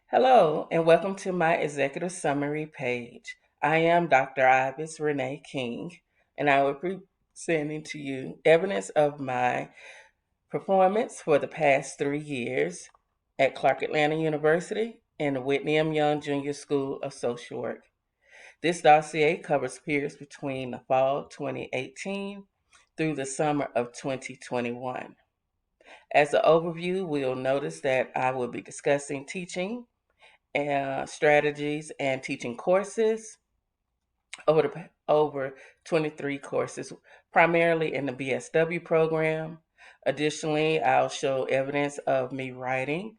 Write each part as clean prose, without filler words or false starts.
Hello, and welcome to my executive summary page. I am Dr. Ivis Renee King, and I will be presenting to you evidence of my performance for the past 3 years at Clark Atlanta University and the Whitney M. Young Junior School of Social Work. This dossier covers periods between the fall 2018 through the summer of 2021. As an overview, we'll notice that I will be discussing teaching strategies and teaching courses over 23 courses, primarily in the BSW program. Additionally, I'll show evidence of me writing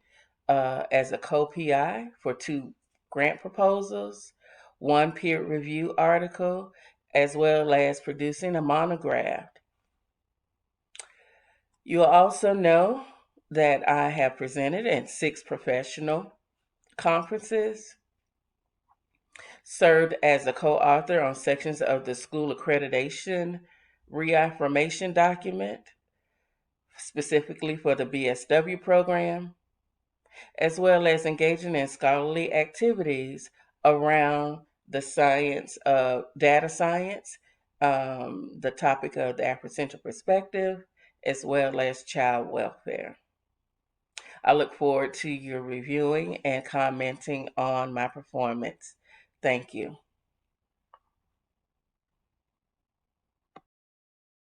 as a co-PI for 2 grant proposals, 1 peer review article, as well as producing a monograph. You'll also know that I have presented at 6 professional conferences, served as a co-author on sections of the school accreditation reaffirmation document, specifically for the BSW program, as well as engaging in scholarly activities around the science of data science, the topic of the Afrocentric perspective, as well as child welfare. I look forward to your reviewing and commenting on my performance. Thank you.